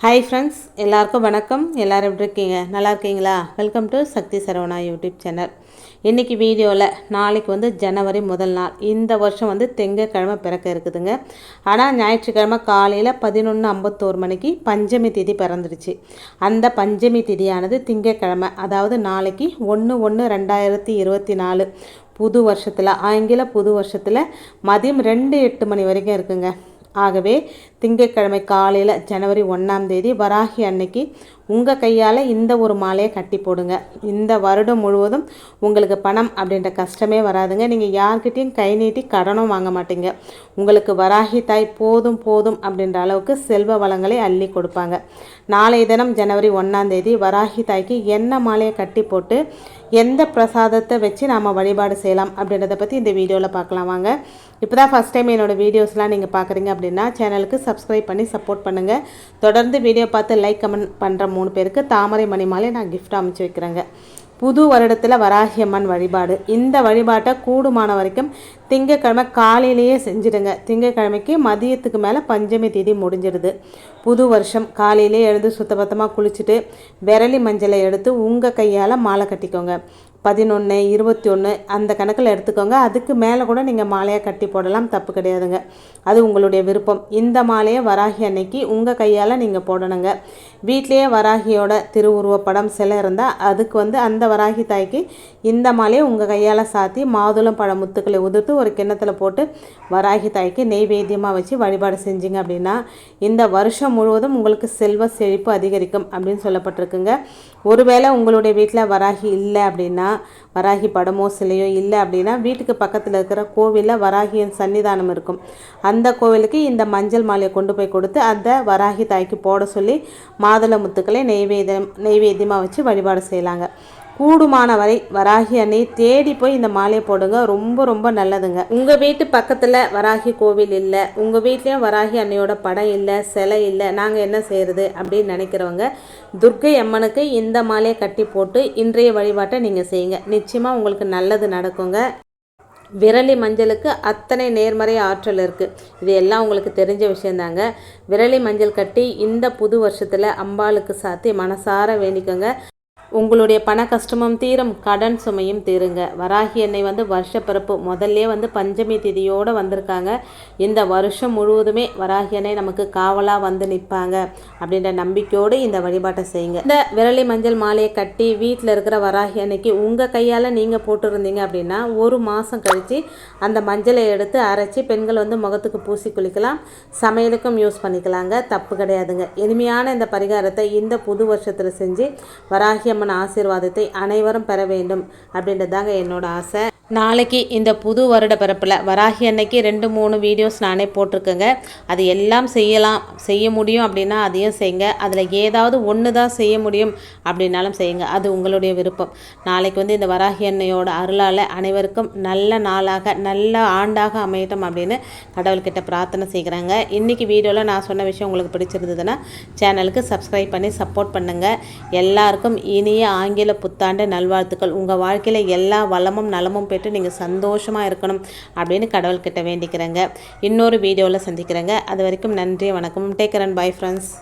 Hi friends, எல்லாருக்கும் வணக்கம். எல்லோரும் எப்படி இருக்கீங்க? நல்லா இருக்கீங்களா? Welcome to Sakthi Saravana YouTube channel. இன்றைக்கி வீடியோவில் நாளைக்கு வந்து ஜனவரி முதல் நாள். இந்த வருஷம் வந்து திங்கக்கிழமை பிறக்க இருக்குதுங்க. ஆனால் ஞாயிற்றுக்கிழமை காலையில் 11:51 மணிக்கு பஞ்சமி திதி பிறந்துடுச்சு. அந்த பஞ்சமி திதியானது திங்கக்கிழமை, அதாவது நாளைக்கு 1/1/2024 புது வருஷத்தில், ஆங்கில புது வருஷத்தில் மதியம் 2:08 மணி வரைக்கும் இருக்குங்க. ஆகவே திங்கட்கிழமை காலையில் ஜனவரி 1ஆம் தேதி வராகி அன்னைக்கு உங்கள் கையால் இந்த ஒரு மாலையை கட்டி போடுங்க. இந்த வருடம் முழுவதும் உங்களுக்கு பணம் அப்படின்ற கஷ்டமே வராதுங்க. நீங்கள் யார்கிட்டையும் கை நீட்டி கடனும் வாங்க மாட்டீங்க. உங்களுக்கு வராகி தாய் போதும் போதும் அப்படின்ற அளவுக்கு செல்வ வளங்களை அள்ளி கொடுப்பாங்க. நாளைய தினம் ஜனவரி 1ஆம் தேதி வராகி தாய்க்கு என்ன மாலையை கட்டி போட்டு எந்த பிரசாதத்தை வச்சு நாம் வழிபாடு செய்யலாம் அப்படின்றத பற்றி இந்த வீடியோவில் பார்க்கலாம் வாங்க. இப்போ தான் ஃபஸ்ட் டைம் என்னோடய வீடியோஸ்லாம் நீங்கள் பார்க்குறீங்க அப்படின்னா சேனலுக்கு சப்ஸ்கிரைப் பண்ணி சப்போர்ட் பண்ணுங்கள். தொடர்ந்து வீடியோ பார்த்து லைக் கமெண்ட் பண்ணுற 3 பேருக்கு தாமரை மணி மாலை நான் கிஃப்ட் அமைச்சு வைக்கிறேங்க. புது வருடத்தில் வராகி அம்மன் வழிபாடு. இந்த வழிபாட்டை கூடுமான வரைக்கும் திங்கக்கிழமை காலையிலேயே செஞ்சுடுங்க. திங்கக்கிழமைக்கு மதியத்துக்கு மேலே பஞ்சமி தேதி முடிஞ்சிடுது. புது வருஷம் காலையிலே எழுந்து சுத்தபத்தமாக குளிச்சுட்டு விரலி மஞ்சளை எடுத்து உங்கள் கையால் மாலை கட்டிக்கோங்க. 11, 21 அந்த கணக்கில் எடுத்துக்கோங்க. அதுக்கு மேலே கூட நீங்கள் மாலையை கட்டி போடலாம், தப்பு கிடையாதுங்க. அது உங்களுடைய விருப்பம். இந்த மாலையை வராகி அன்னைக்கு உங்கள் கையால் நீங்கள் போடணுங்க. வீட்லேயே வராகியோட திருவுருவப்படம் சிலை இருந்தால் அதுக்கு வந்து அந்த வராகி தாய்க்கு இந்த மாலையை உங்கள் கையால் சாத்தி மாதுளம் பழ முத்துக்களை உதிர்த்து ஒரு கிண்ணத்தில் போட்டு வராகி தாய்க்கு நெய்வேத்தியமாக வச்சு வழிபாடு செஞ்சிங்க அப்படின்னா இந்த வருஷம் முழுவதும் உங்களுக்கு செல்வ செழிப்பு அதிகரிக்கும் அப்படின்னு சொல்லப்பட்டிருக்குங்க. ஒருவேளை உங்களுடைய வீட்டில் வராகி இல்லை அப்படின்னா, வராகி படமோ சிலையோ இல்லை அப்படின்னா, வீட்டுக்கு பக்கத்தில் இருக்கிற கோவிலில் வராகியின் சன்னிதானம் இருக்கும். அந்த கோவிலுக்கு இந்த மஞ்சள் மாலையை கொண்டு போய் கொடுத்து அந்த வராகி தாய்க்கு போட சொல்லி மாதுளை முத்துக்களை நெய்வேத்தியமாக வச்சு வழிபாடு செய்யலாங்க. கூடுமான வரை வராகி அன்னையை தேடி போய் இந்த மாலையை போடுங்க. ரொம்ப ரொம்ப நல்லதுங்க. உங்கள் வீட்டு பக்கத்தில் வராகி கோவில் இல்லை, உங்கள் வீட்லேயும் வராகி அன்னையோட படம் இல்லை, சிலை இல்லை, நாங்கள் என்ன செய்கிறது அப்படின்னு நினைக்கிறவங்க துர்க்கை அம்மனுக்கு இந்த மாலையை கட்டி போட்டு இன்றைய வழிபாட்டை நீங்கள் செய்யுங்க. நிச்சயமாக உங்களுக்கு நல்லது நடக்குங்க. விரலி மஞ்சளுக்கு அத்தனை நேர்மறை ஆற்றல் இருக்குது. இது எல்லாம் உங்களுக்கு தெரிஞ்ச விஷயந்தாங்க. விரலி மஞ்சள் கட்டி இந்த புது வருஷத்தில் அம்பாளுக்கு சாத்தி மனசார வேண்டிக்கோங்க. உங்களுடைய பண கஷ்டமும் தீரும், கடன் சுமையும் தீருங்க. வராகி அன்னை வந்து வருஷப்பிறப்பு முதல்ல வந்து பஞ்சமி திதியோடு வந்திருக்காங்க. இந்த வருஷம் முழுவதுமே வராகி அன்னை நமக்கு காவலாக வந்து நிற்பாங்க அப்படின்ற நம்பிக்கையோடு இந்த வழிபாட்டை செய்யுங்க. இந்த விரலி மஞ்சள் மாலையை கட்டி வீட்டில் இருக்கிற வராகி அன்னைக்கு உங்கள் கையால் நீங்கள் போட்டுருந்தீங்க அப்படின்னா 1 மாதம் கழித்து அந்த மஞ்சளை எடுத்து அரைச்சி பெண்கள் வந்து முகத்துக்கு பூசி குளிக்கலாம், சமையலுக்கும் யூஸ் பண்ணிக்கலாங்க, தப்பு கிடையாதுங்க. எளிமையான இந்த பரிகாரத்தை இந்த புது வருஷத்தில் செஞ்சு வராகி அம்மன் ஆசீர்வாதத்தை அனைவரும் பெற வேண்டும் அப்படின்றதாங்க என்னோட ஆசை. நாளைக்கு இந்த புது வருட பிறப்பில் வராகி அன்னைக்கு 2-3 வீடியோஸ் நானே போட்டிருக்கேங்க. அது எல்லாம் செய்ய முடியும் அப்படின்னா அதையும் செய்யுங்க. அதில் ஏதாவது ஒன்று தான் செய்ய முடியும் அப்படின்னாலும் செய்யுங்க. அது உங்களுடைய விருப்பம். நாளைக்கு வந்து இந்த வராகி அன்னையோட அருளால் அனைவருக்கும் நல்ல நாளாக நல்ல ஆண்டாக அமையட்டும் அப்படின்னு கடவுள்கிட்ட பிரார்த்தனை செய்கிறாங்க. இன்றைக்கி வீடியோவில் நான் சொன்ன விஷயம் உங்களுக்கு பிடிச்சிருந்ததுன்னா சேனலுக்கு சப்ஸ்கிரைப் பண்ணி சப்போர்ட் பண்ணுங்கள். எல்லாருக்கும் இனிய ஆங்கில புத்தாண்டு நல்வாழ்த்துக்கள். உங்கள் வாழ்க்கையில் எல்லா வளமும் நலமும் பெற்று நீங்கள் சந்தோஷமாக இருக்கணும் அப்படின்னு கடவுள்கிட்ட வேண்டிக்கிறேங்க. இன்னொரு வீடியோவில் சந்திக்கிறேங்க. அது வரைக்கும் நன்றி, வணக்கம். Take care and bye friends.